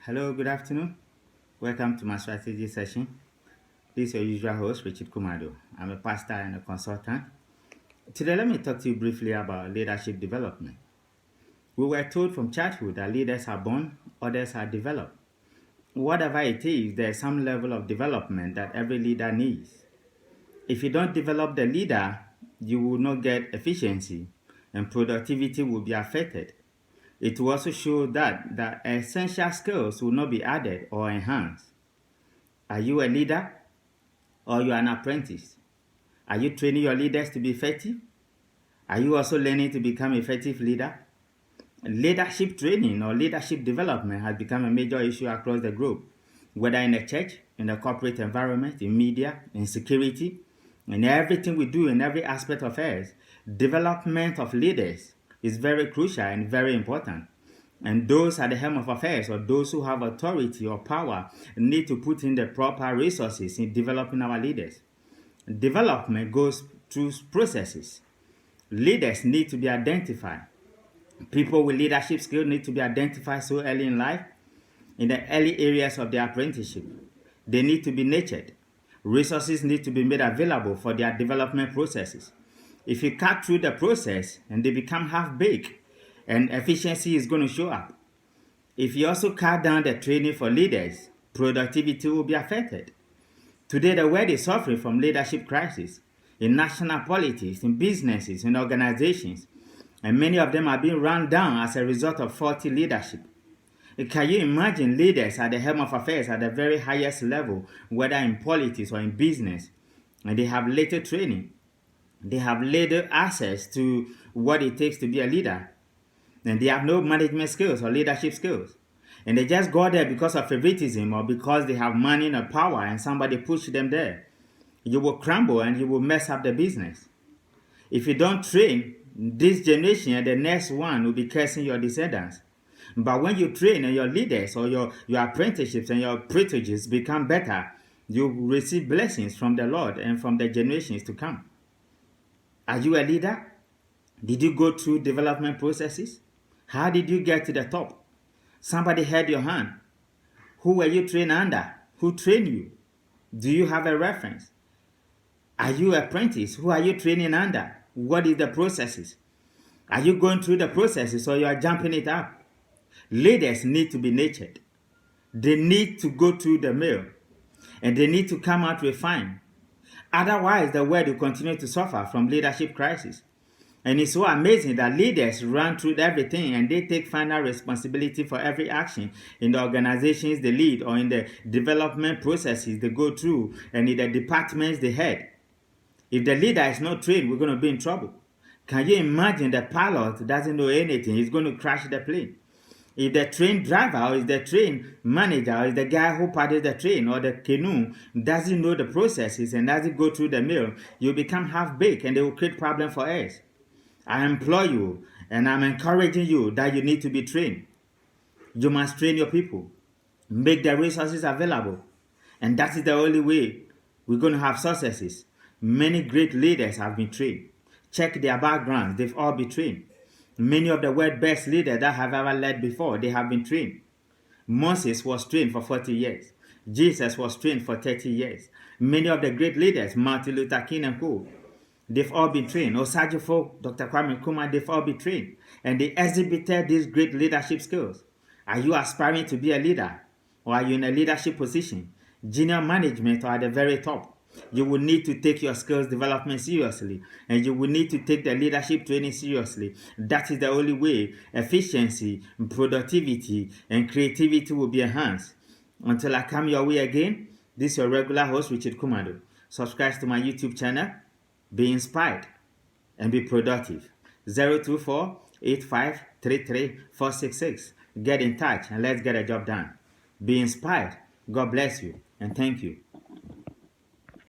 Hello, good afternoon. Welcome to my strategy session. This is your usual host, Richard Kumado. I'm a pastor and a consultant. Today, let me talk to you briefly about leadership development. We were told from childhood that leaders are born, others are developed. Whatever it is, there's some level of development that every leader needs. If you don't develop the leader, you will not get efficiency and productivity will be affected. It will also show that the essential skills will not be added or enhanced. Are you a leader or you are an apprentice? Are you training your leaders to be effective? Are you also learning to become an effective leader? Leadership training or leadership development has become a major issue across the globe, whether in the church, in the corporate environment, in media, in security, in everything we do in every aspect of affairs. Development of leaders is very crucial and very important. And those at the helm of affairs or those who have authority or power need to put in the proper resources in developing our leaders. Development goes through processes. Leaders need to be identified. People with leadership skills need to be identified so early in life, in the early areas of their apprenticeship. They need to be nurtured. Resources need to be made available for their development processes. If you cut through the process and they become half-baked, and efficiency is going to show up. If you also cut down the training for leaders, productivity will be affected. Today, the world is suffering from leadership crisis in national politics, in businesses, in organizations, and many of them are being run down as a result of faulty leadership. Can you imagine leaders at the helm of affairs at the very highest level, whether in politics or in business, and they have little training? They have little access to what it takes to be a leader. And they have no management skills or leadership skills. And they just go there because of favoritism or because they have money and power and somebody pushed them there. You will crumble and you will mess up the business. If you don't train, this generation and the next one will be cursing your descendants. But when you train and your leaders or your apprenticeships and your privileges become better, you will receive blessings from the Lord and from the generations to come. Are you a leader? Did you go through development processes? How did you get to the top? Somebody held your hand. Who were you trained under? Who trained you? Do you have a reference? Are you an apprentice? Who are you training under? What is the processes? Are you going through the processes or you are jumping it up? Leaders need to be nurtured. They need to go through the mill and they need to come out refined. Otherwise, the world will continue to suffer from leadership crisis. And it's so amazing that leaders run through everything and they take final responsibility for every action in the organizations they lead or in the development processes they go through and in the departments they head. If the leader is not trained, we're going to be in trouble. Can you imagine the pilot doesn't know anything? He's going to crash the plane. If the train driver or if the train manager or if the guy who paddles the train or the canoe doesn't know the processes and doesn't go through the mill, you become half-baked and they will create problems for us. I implore you and I'm encouraging you that you need to be trained. You must train your people. Make the resources available. And that is the only way we're going to have successes. Many great leaders have been trained. Check their backgrounds. They've all been trained. Many of the world's best leaders that have ever led before, they have been trained. Moses was trained for 40 years. Jesus was trained for 30 years. Many of the great leaders, Martin Luther King and co., they've all been trained. Osagyefo, Dr. Kwame Nkrumah, they've all been trained. And they exhibited these great leadership skills. Are you aspiring to be a leader? Or are you in a leadership position? Junior management or at the very top? You will need to take your skills development seriously. And you will need to take the leadership training seriously. That is the only way efficiency, productivity, and creativity will be enhanced. Until I come your way again, this is your regular host, Richard Kumado. Subscribe to my YouTube channel. Be inspired and be productive. 024-8533-466. Get in touch and let's get a job done. Be inspired. God bless you and thank you.